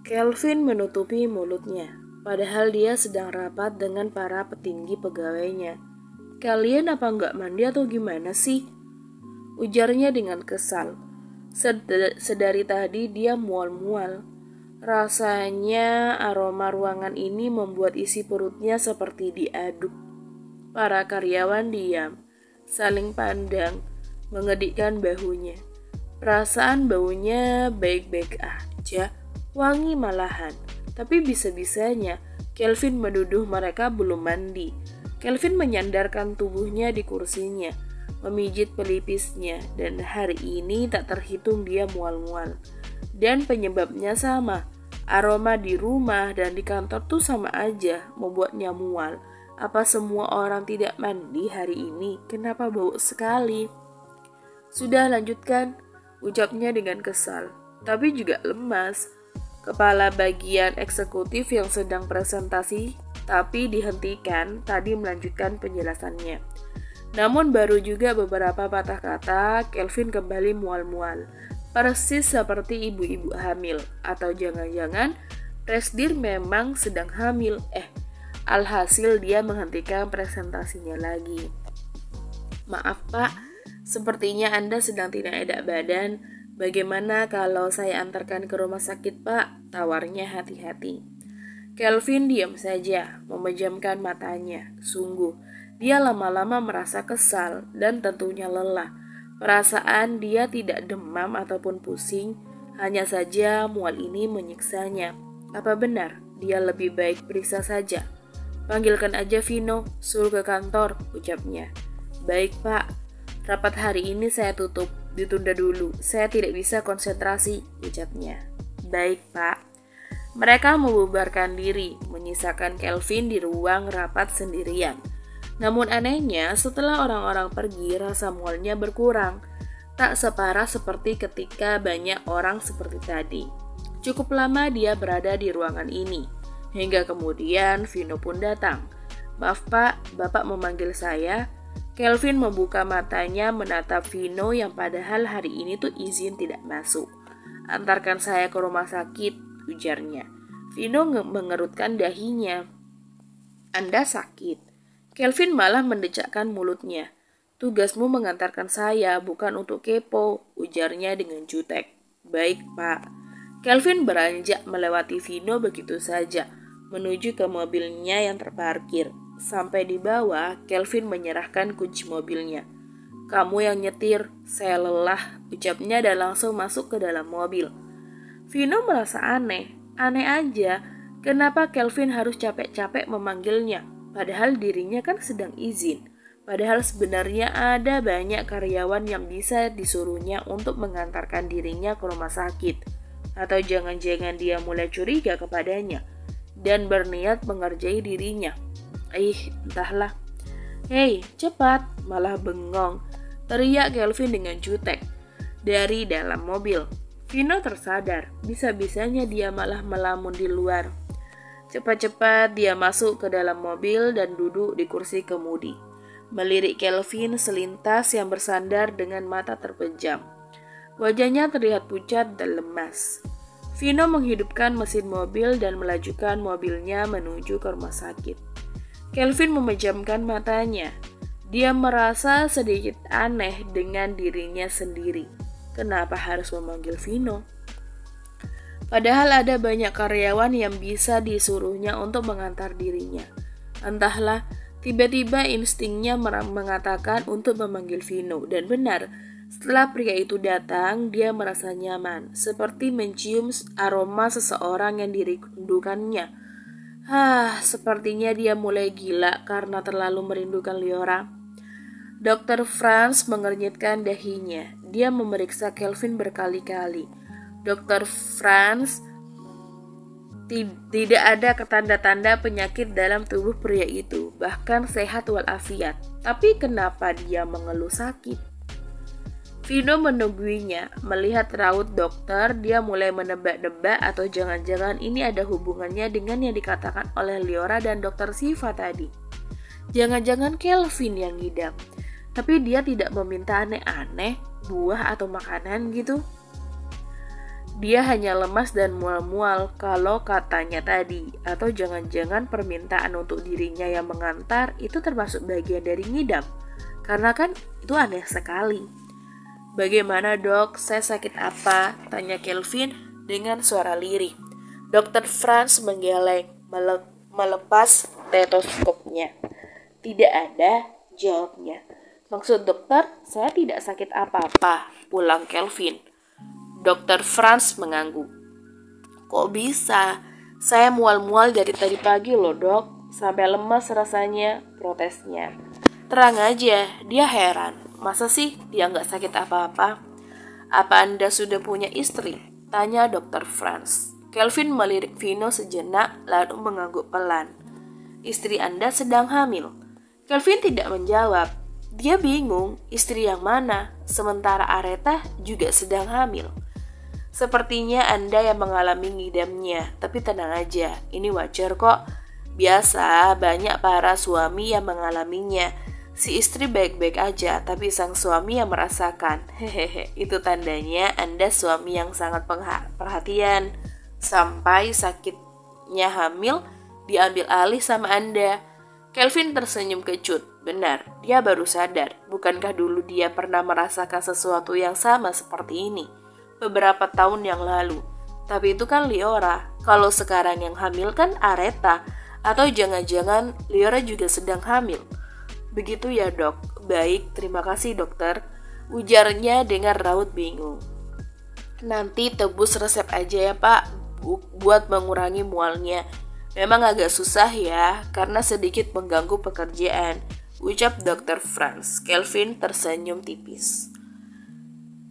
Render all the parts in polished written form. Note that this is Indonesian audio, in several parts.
Kelvin menutupi mulutnya, padahal dia sedang rapat dengan para petinggi pegawainya. "Kalian apa nggak mandi atau gimana sih?" ujarnya dengan kesal. Sedari tadi dia mual-mual. Rasanya aroma ruangan ini membuat isi perutnya seperti diaduk. Para karyawan diam, saling pandang, mengedikkan bahunya. Perasaan baunya baik-baik aja, wangi malahan. Tapi bisa-bisanya Kelvin menuduh mereka belum mandi. Kelvin menyandarkan tubuhnya di kursinya, memijit pelipisnya, dan hari ini tak terhitung dia mual-mual. Dan penyebabnya sama, aroma di rumah dan di kantor tuh sama aja membuatnya mual. Apa semua orang tidak mandi hari ini? Kenapa bau sekali? "Sudah, lanjutkan," ucapnya dengan kesal, tapi juga lemas. Kepala bagian eksekutif yang sedang presentasi tapi dihentikan tadi melanjutkan penjelasannya. Namun baru juga beberapa patah kata, Kelvin kembali mual-mual. Persis seperti ibu-ibu hamil. Atau jangan-jangan Resdir memang sedang hamil. Alhasil dia menghentikan presentasinya lagi. "Maaf Pak, sepertinya Anda sedang tidak enak badan. Bagaimana kalau saya antarkan ke rumah sakit Pak?" tawarnya hati-hati. Kelvin diam saja, memejamkan matanya. Sungguh, dia lama-lama merasa kesal dan tentunya lelah. Perasaan dia tidak demam ataupun pusing, hanya saja mual ini menyiksanya. Apa benar dia lebih baik periksa saja? "Panggilkan aja Vino, suruh ke kantor," ucapnya. "Baik Pak, rapat hari ini saya tutup, ditunda dulu, saya tidak bisa konsentrasi," ucapnya. "Baik Pak." Mereka membubarkan diri, menyisakan Kelvin di ruang rapat sendirian. Namun anehnya, setelah orang-orang pergi, rasa mualnya berkurang. Tak separah seperti ketika banyak orang seperti tadi. Cukup lama dia berada di ruangan ini, hingga kemudian Vino pun datang. "Maaf Pak, Bapak memanggil saya." Kelvin membuka matanya menatap Vino yang padahal hari ini tuh izin tidak masuk. "Antarkan saya ke rumah sakit," ujarnya. Vino mengerutkan dahinya. "Anda sakit?" Kelvin malah mendecakkan mulutnya. "Tugasmu mengantarkan saya, bukan untuk kepo," ujarnya dengan jutek. "Baik Pak." Kelvin beranjak melewati Vino begitu saja, menuju ke mobilnya yang terparkir. Sampai di bawah, Kelvin menyerahkan kunci mobilnya. "Kamu yang nyetir, saya lelah," ucapnya dan langsung masuk ke dalam mobil. Vino merasa aneh aja, kenapa Kelvin harus capek-capek memanggilnya, padahal dirinya kan sedang izin. Padahal sebenarnya ada banyak karyawan yang bisa disuruhnya untuk mengantarkan dirinya ke rumah sakit. Atau jangan-jangan dia mulai curiga kepadanya dan berniat mengerjai dirinya. Entahlah. "Hei, cepat," malah bengong, teriak Kelvin dengan jutek dari dalam mobil. Vino tersadar, bisa-bisanya dia malah melamun di luar. Cepat-cepat dia masuk ke dalam mobil dan duduk di kursi kemudi. Melirik Kelvin selintas yang bersandar dengan mata terpejam. Wajahnya terlihat pucat dan lemas. Vino menghidupkan mesin mobil dan melajukan mobilnya menuju ke rumah sakit. Kelvin memejamkan matanya. Dia merasa sedikit aneh dengan dirinya sendiri. Kenapa harus memanggil Vino? Padahal ada banyak karyawan yang bisa disuruhnya untuk mengantar dirinya. Entahlah, tiba-tiba instingnya mengatakan untuk memanggil Vino. Dan benar, setelah pria itu datang, dia merasa nyaman, seperti mencium aroma seseorang yang dirindukannya. Sepertinya dia mulai gila karena terlalu merindukan Liora. Dr. Franz mengernyitkan dahinya. Dia memeriksa Kelvin berkali-kali. Dr. Franz tidak ada tanda-tanda penyakit dalam tubuh pria itu, bahkan sehat walafiat. Tapi kenapa dia mengeluh sakit? Vino menungguinya. Melihat raut dokter, dia mulai menebak-nebak atau jangan-jangan ini ada hubungannya dengan yang dikatakan oleh Liora dan Dr. Siva tadi. Jangan-jangan Kelvin yang ngidam. Tapi dia tidak meminta aneh-aneh, buah atau makanan gitu. Dia hanya lemas dan mual-mual kalau katanya tadi. Atau jangan-jangan permintaan untuk dirinya yang mengantar itu termasuk bagian dari ngidam. Karena kan itu aneh sekali. "Bagaimana dok, saya sakit apa?" tanya Kelvin dengan suara lirih. Dokter Franz menggeleng, melepas stetoskopnya. "Tidak ada," jawabnya. "Maksud dokter, saya tidak sakit apa-apa," ulang Kelvin. Dokter Franz mengangguk. "Kok bisa? Saya mual-mual dari tadi pagi loh dok, sampai lemas rasanya," protesnya. "Terang aja," dia heran. "Masa sih dia nggak sakit apa-apa?" "Apa Anda sudah punya istri?" tanya dokter Franz. Kelvin melirik Vino sejenak lalu mengangguk pelan. "Istri Anda sedang hamil." Kelvin tidak menjawab. Dia bingung istri yang mana, sementara Aretha juga sedang hamil. "Sepertinya Anda yang mengalami ngidamnya, tapi tenang aja, ini wajar kok. Biasa, banyak para suami yang mengalaminya. Si istri baik-baik aja, tapi sang suami yang merasakan. Hehehe, itu tandanya Anda suami yang sangat perhatian. Sampai sakitnya hamil, diambil alih sama Anda." Kelvin tersenyum kecut. Benar, dia baru sadar. Bukankah dulu dia pernah merasakan sesuatu yang sama seperti ini beberapa tahun yang lalu? Tapi itu kan Liora. Kalau sekarang yang hamil kan Aretha. Atau jangan-jangan Liora juga sedang hamil. "Begitu ya dok." "Baik, terima kasih dokter," ujarnya dengan raut bingung. "Nanti tebus resep aja ya pak, buat mengurangi mualnya. Memang agak susah ya, karena sedikit mengganggu pekerjaan," ucap dokter Franz. Kelvin tersenyum tipis.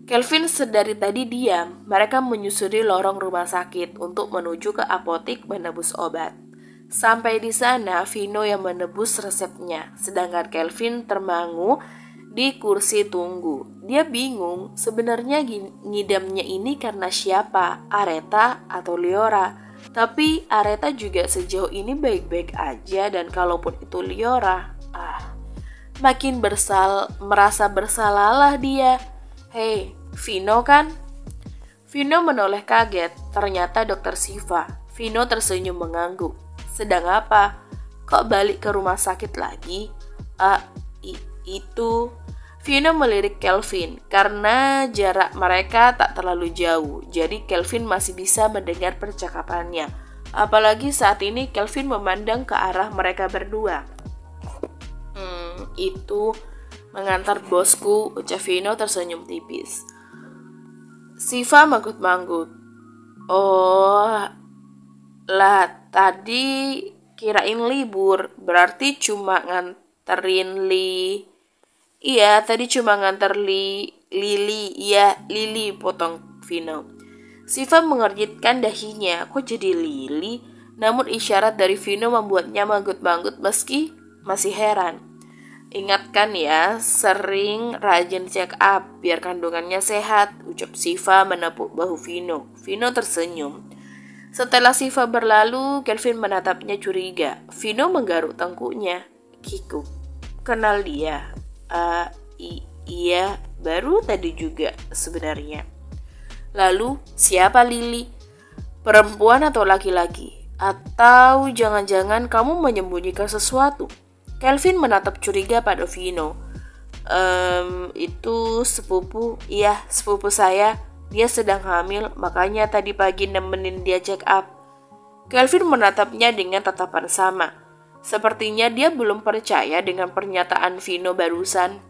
Kelvin sedari tadi diam. Mereka menyusuri lorong rumah sakit untuk menuju ke apotik menebus obat. Sampai di sana, Vino yang menebus resepnya, sedangkan Kelvin termangu di kursi tunggu. Dia bingung, sebenarnya ngidamnya ini karena siapa, Aretha atau Liora. Tapi Aretha juga sejauh ini baik-baik aja, dan kalaupun itu Liora, makin merasa bersalahlah dia. "Hei, Vino kan?" Vino menoleh kaget, ternyata dokter Siva. Vino tersenyum mengangguk. "Sedang apa? Kok balik ke rumah sakit lagi?" Itu." Vino melirik Kelvin karena jarak mereka tak terlalu jauh, jadi Kelvin masih bisa mendengar percakapannya. Apalagi saat ini Kelvin memandang ke arah mereka berdua. Itu mengantar bosku," ucap Vino tersenyum tipis. Siva manggut-manggut. "Oh, lah tadi kirain libur, berarti cuma nganterin Iya, tadi cuma nganter Lili." "Iya, Lili," potong Vino. Siva mengernyitkan dahinya. "Kok jadi Lili?" Namun isyarat dari Vino membuatnya manggut-manggut meski masih heran. "Ingatkan ya, sering rajin check up biar kandungannya sehat," ucap Siva menepuk bahu Vino. Vino tersenyum. Setelah Siva berlalu, Kelvin menatapnya curiga. Vino menggaruk tengkuknya. "Kikuk, kenal dia?" Iya, baru tadi juga sebenarnya." "Lalu, siapa Lili? Perempuan atau laki-laki? Atau jangan-jangan kamu menyembunyikan sesuatu?" Kelvin menatap curiga pada Vino. Itu sepupu. Iya, sepupu saya. Dia sedang hamil, makanya tadi pagi nemenin dia check up." Kelvin menatapnya dengan tatapan sama. Sepertinya dia belum percaya dengan pernyataan Vino barusan.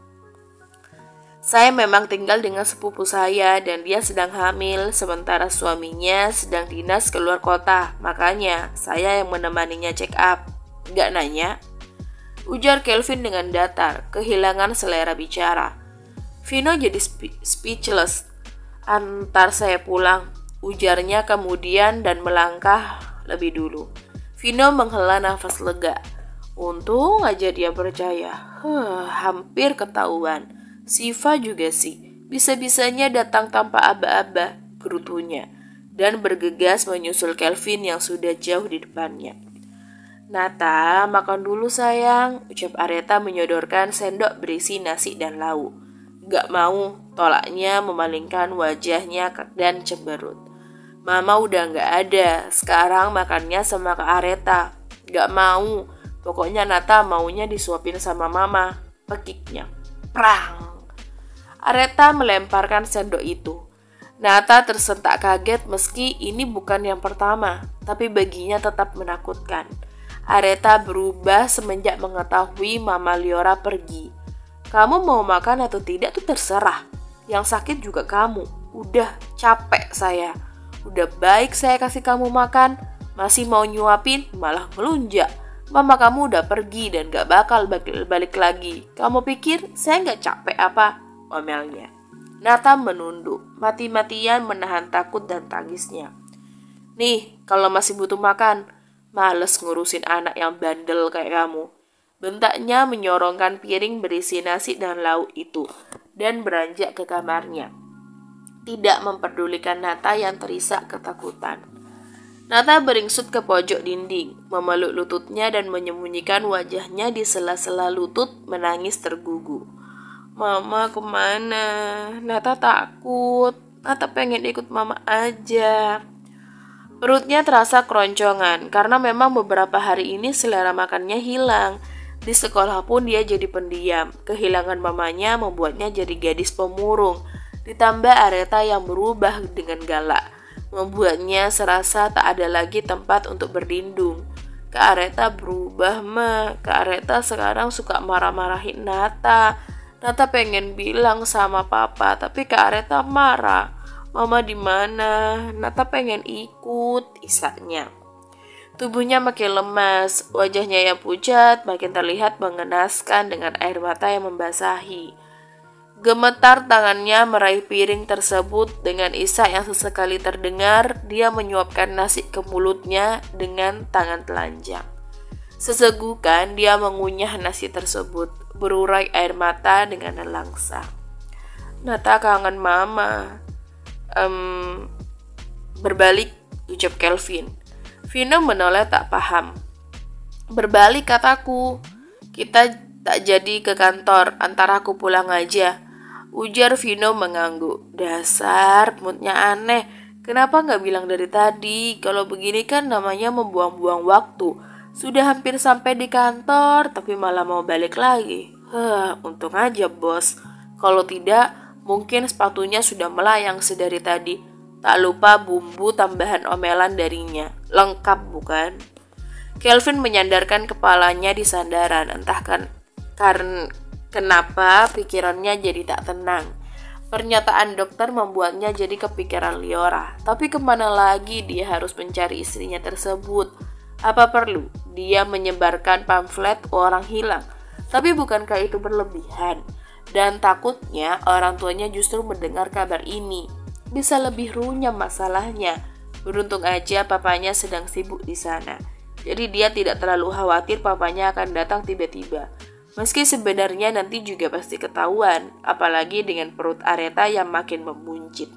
"Saya memang tinggal dengan sepupu saya dan dia sedang hamil, sementara suaminya sedang dinas keluar kota. Makanya saya yang menemaninya check up. Nggak nanya?" ujar Kelvin dengan datar, kehilangan selera bicara. Vino jadi speechless. "Antar saya pulang," ujarnya kemudian dan melangkah lebih dulu. Vino menghela nafas lega. Untung aja dia percaya. Hampir ketahuan. Siva juga sih. Bisa-bisanya datang tanpa aba-aba, gerutunya, dan bergegas menyusul Kelvin yang sudah jauh di depannya. "Nata, makan dulu sayang," ucap Aretha menyodorkan sendok berisi nasi dan lauk. "Gak mau," tolaknya memalingkan wajahnya dan cemberut. Mama udah nggak ada, sekarang makannya sama Kak Areta. Nggak mau, pokoknya Nata maunya disuapin sama Mama, pekiknya. Prang! Areta melemparkan sendok itu. Nata tersentak kaget meski ini bukan yang pertama, tapi baginya tetap menakutkan. Areta berubah semenjak mengetahui Mama Liora pergi. Kamu mau makan atau tidak tuh terserah. Yang sakit juga kamu. Udah capek saya. Udah baik saya kasih kamu makan, masih mau nyuapin, malah melunjak. Mama kamu udah pergi dan gak bakal balik lagi. Kamu pikir saya gak capek apa? Omelnya. Nata menunduk, mati-matian menahan takut dan tangisnya. Nih, kalau masih butuh makan, males ngurusin anak yang bandel kayak kamu. Bentaknya menyorongkan piring berisi nasi dan lauk itu, dan beranjak ke kamarnya. Tidak memperdulikan Nata yang terisak ketakutan. Nata beringsut ke pojok dinding, memeluk lututnya dan menyembunyikan wajahnya di sela-sela lutut menangis tergugu. Mama kemana? Nata takut. Nata pengen ikut Mama aja. Perutnya terasa keroncongan karena memang beberapa hari ini selera makannya hilang. Di sekolah pun dia jadi pendiam. Kehilangan mamanya membuatnya jadi gadis pemurung. Ditambah Areta yang berubah dengan galak, membuatnya serasa tak ada lagi tempat untuk berlindung. Kak Areta berubah, Kak Areta sekarang suka marah-marahin Nata. Nata pengen bilang sama Papa, tapi Kak Areta marah. Mama di mana? Nata pengen ikut, isaknya. Tubuhnya makin lemas, wajahnya yang pucat makin terlihat mengenaskan dengan air mata yang membasahi. Gemetar tangannya meraih piring tersebut dengan isak yang sesekali terdengar. Dia menyuapkan nasi ke mulutnya dengan tangan telanjang. Sesegukan dia mengunyah nasi tersebut, berurai air mata dengan nelangsa. Nata kangen Mama. Berbalik, ucap Kelvin. Vino menoleh tak paham. Berbalik kataku. Kita tak jadi ke kantor, antara aku pulang aja. Ujar Vino mengangguk. Dasar, moodnya aneh. Kenapa gak bilang dari tadi? Kalau begini kan namanya membuang-buang waktu. Sudah hampir sampai di kantor, tapi malah mau balik lagi. Untung aja bos. Kalau tidak, mungkin sepatunya sudah melayang sedari tadi. Tak lupa bumbu tambahan omelan darinya. Lengkap bukan? Kelvin menyandarkan kepalanya di sandaran. Entah karena kenapa pikirannya jadi tak tenang. Pernyataan dokter membuatnya jadi kepikiran Liora. Tapi kemana lagi dia harus mencari istrinya tersebut? Apa perlu dia menyebarkan pamflet orang hilang? Tapi bukankah itu berlebihan? Dan takutnya orang tuanya justru mendengar kabar ini. Bisa lebih runyam masalahnya. Beruntung aja papanya sedang sibuk di sana. Jadi dia tidak terlalu khawatir papanya akan datang tiba-tiba. Meski sebenarnya nanti juga pasti ketahuan, apalagi dengan perut Areta yang makin membuncit.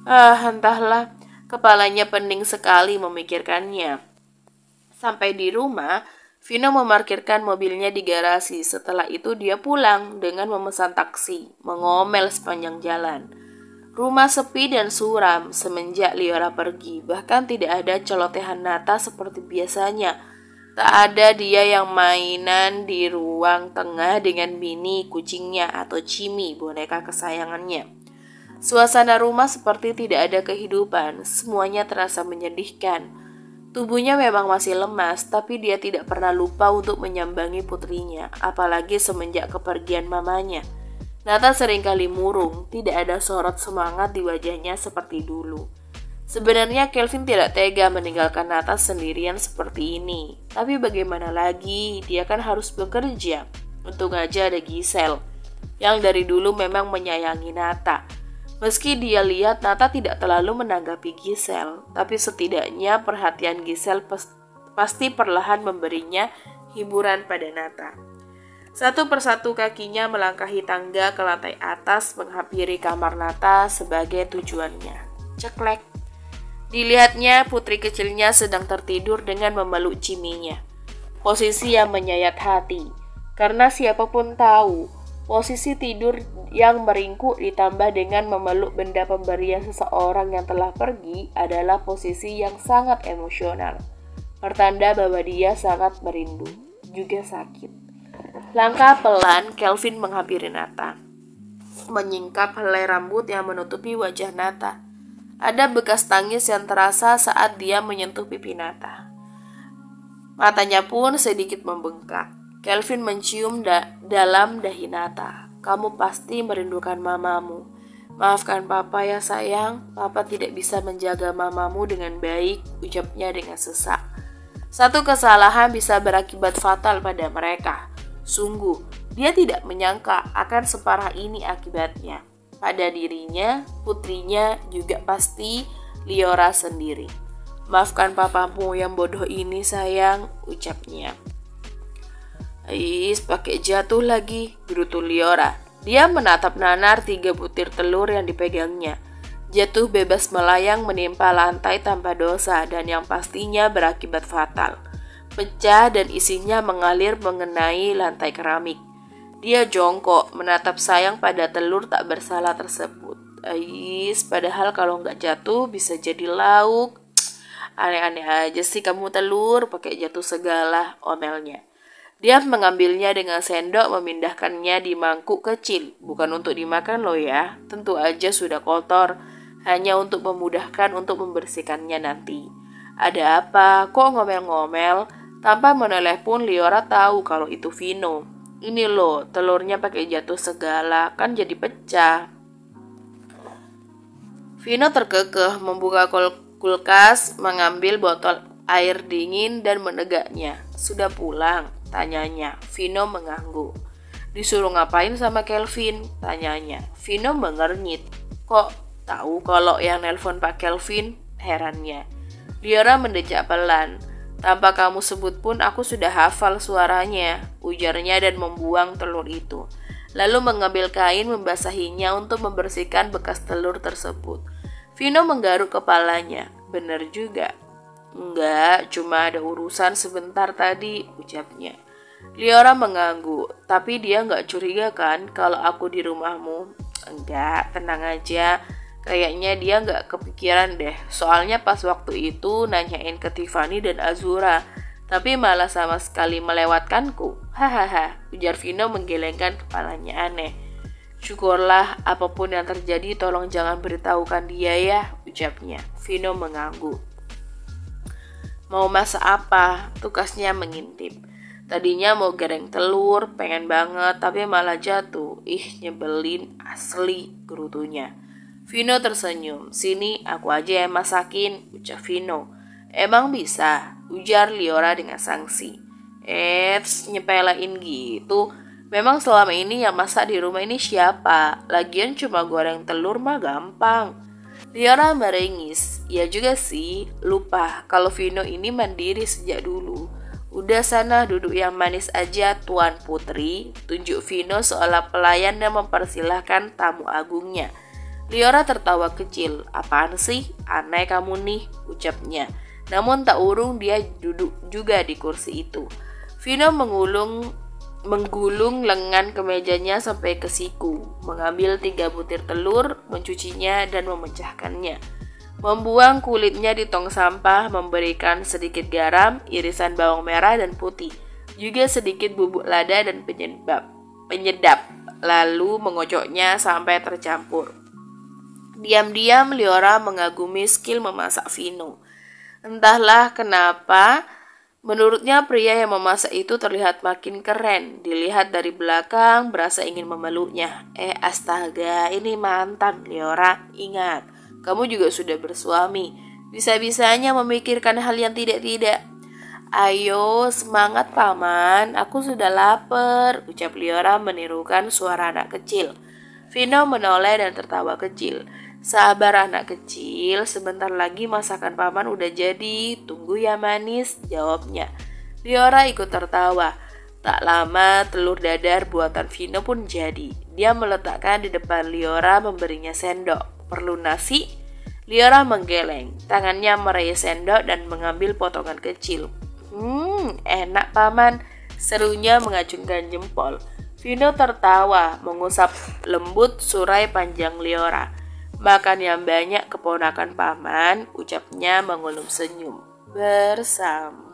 Entahlah, kepalanya pening sekali memikirkannya. Sampai di rumah, Vino memarkirkan mobilnya di garasi. Setelah itu dia pulang dengan memesan taksi, mengomel sepanjang jalan. Rumah sepi dan suram semenjak Liora pergi, bahkan tidak ada celotehan Nata seperti biasanya. Tak ada dia yang mainan di ruang tengah dengan Mini kucingnya atau Cimi boneka kesayangannya. Suasana rumah seperti tidak ada kehidupan, semuanya terasa menyedihkan. Tubuhnya memang masih lemas, tapi dia tidak pernah lupa untuk menyambangi putrinya, apalagi semenjak kepergian mamanya. Nata seringkali murung, tidak ada sorot semangat di wajahnya seperti dulu. Sebenarnya Kelvin tidak tega meninggalkan Nata sendirian seperti ini. Tapi bagaimana lagi, dia kan harus bekerja. Untung aja ada Giselle, yang dari dulu memang menyayangi Nata. Meski dia lihat Nata tidak terlalu menanggapi Giselle, tapi setidaknya perhatian Giselle pasti perlahan memberinya hiburan pada Nata. Satu persatu kakinya melangkahi tangga ke lantai atas menghampiri kamar Nata sebagai tujuannya. Ceklek. Dilihatnya putri kecilnya sedang tertidur dengan memeluk Ciminya. Posisi yang menyayat hati, karena siapapun tahu Posisi tidur yang meringkuk ditambah dengan memeluk benda pemberian seseorang yang telah pergi adalah posisi yang sangat emosional. Pertanda bahwa dia sangat merindu, juga sakit. Langkah pelan, Kelvin menghampiri Nathan, menyingkap helai rambut yang menutupi wajah Nata. Ada bekas tangis yang terasa saat dia menyentuh pipi Nata. Matanya pun sedikit membengkak. Kelvin mencium dalam dahi Nata. Kamu pasti merindukan mamamu. Maafkan papa ya sayang, papa tidak bisa menjaga mamamu dengan baik, ucapnya dengan sesak. Satu kesalahan bisa berakibat fatal pada mereka. Sungguh, dia tidak menyangka akan separah ini akibatnya. Pada dirinya, putrinya, juga pasti Liora sendiri. Maafkan papamu yang bodoh ini sayang, ucapnya. Ais, pakai jatuh lagi, gerutu Liora. Dia menatap nanar 3 butir telur yang dipegangnya. Jatuh bebas melayang menimpa lantai tanpa dosa dan yang pastinya berakibat fatal. Pecah dan isinya mengalir mengenai lantai keramik. Dia jongkok menatap sayang pada telur tak bersalah tersebut. Ais, padahal kalau nggak jatuh bisa jadi lauk. Aneh-aneh aja sih kamu telur, pakai jatuh segala, omelnya. Dia mengambilnya dengan sendok, memindahkannya di mangkuk kecil. Bukan untuk dimakan loh ya, tentu aja sudah kotor. Hanya untuk memudahkan untuk membersihkannya nanti. Ada apa? Kok ngomel-ngomel? Tanpa menoleh pun Liora tahu kalau itu Vino. Ini loh, telurnya pakai jatuh segala, kan jadi pecah. Vino terkekeh membuka kulkas, mengambil botol air dingin dan menegaknya. Sudah pulang? Tanyanya. Vino mengangguk. Disuruh ngapain sama Kelvin? Tanyanya. Vino mengernyit. Kok tahu kalau yang nelpon Pak Kelvin? Herannya. Liora mendecak pelan. Tanpa kamu sebut pun aku sudah hafal suaranya, ujarnya dan membuang telur itu. Lalu mengambil kain membasahinya untuk membersihkan bekas telur tersebut. Vino menggaruk kepalanya. Benar juga. Enggak, cuma ada urusan sebentar tadi, ucapnya. Liora mengangguk, tapi dia enggak curiga kan kalau aku di rumahmu? Enggak, tenang aja. Kayaknya dia enggak kepikiran deh. Soalnya pas waktu itu nanyain ke Tiffany dan Azura, tapi malah sama sekali melewatkanku. Hahaha, ujar Vino menggelengkan kepalanya aneh. Syukurlah, apapun yang terjadi tolong jangan beritahukan dia ya, ucapnya. Vino mengangguk. Mau masak apa? Tukasnya mengintip. Tadinya mau goreng telur, pengen banget, tapi malah jatuh. Ih, nyebelin asli, gerutunya. Vino tersenyum. Sini, aku aja yang masakin, ucap Vino. Emang bisa? Ujar Liora dengan sangsi. Nyepelain gitu. Memang selama ini yang masak di rumah ini siapa? Lagian cuma goreng telur mah gampang. Liora merengis. Ya juga sih, lupa kalau Vino ini mandiri sejak dulu. Udah sana duduk yang manis aja Tuan Putri, tunjuk Vino seolah pelayan yang mempersilahkan tamu agungnya. Liora tertawa kecil. Apaan sih? Aneh kamu nih, ucapnya. Namun tak urung dia duduk juga di kursi itu. Vino menggulung lengan kemejanya sampai ke siku, mengambil 3 butir telur, mencucinya dan memecahkannya. Membuang kulitnya di tong sampah, memberikan sedikit garam, irisan bawang merah dan putih, juga sedikit bubuk lada dan penyedap, lalu mengocoknya sampai tercampur. Diam-diam Liora mengagumi skill memasak Vino. Entahlah kenapa, menurutnya pria yang memasak itu terlihat makin keren. Dilihat dari belakang, berasa ingin memeluknya. Astaga, ini mantan Liora. Ingat, kamu juga sudah bersuami. Bisa-bisanya memikirkan hal yang tidak-tidak. Ayo, semangat paman, aku sudah lapar, ucap Liora menirukan suara anak kecil. Vino menoleh dan tertawa kecil. Sabar anak kecil, sebentar lagi masakan paman udah jadi. Tunggu ya manis, jawabnya. Liora ikut tertawa. Tak lama telur dadar buatan Vino pun jadi. Dia meletakkan di depan Liora, memberinya sendok. Perlu nasi? Liora menggeleng. Tangannya meraih sendok dan mengambil potongan kecil. Enak paman, serunya mengacungkan jempol. Vino tertawa, mengusap lembut surai panjang Liora. Makan yang banyak keponakan paman, ucapnya mengulum senyum. Bersama.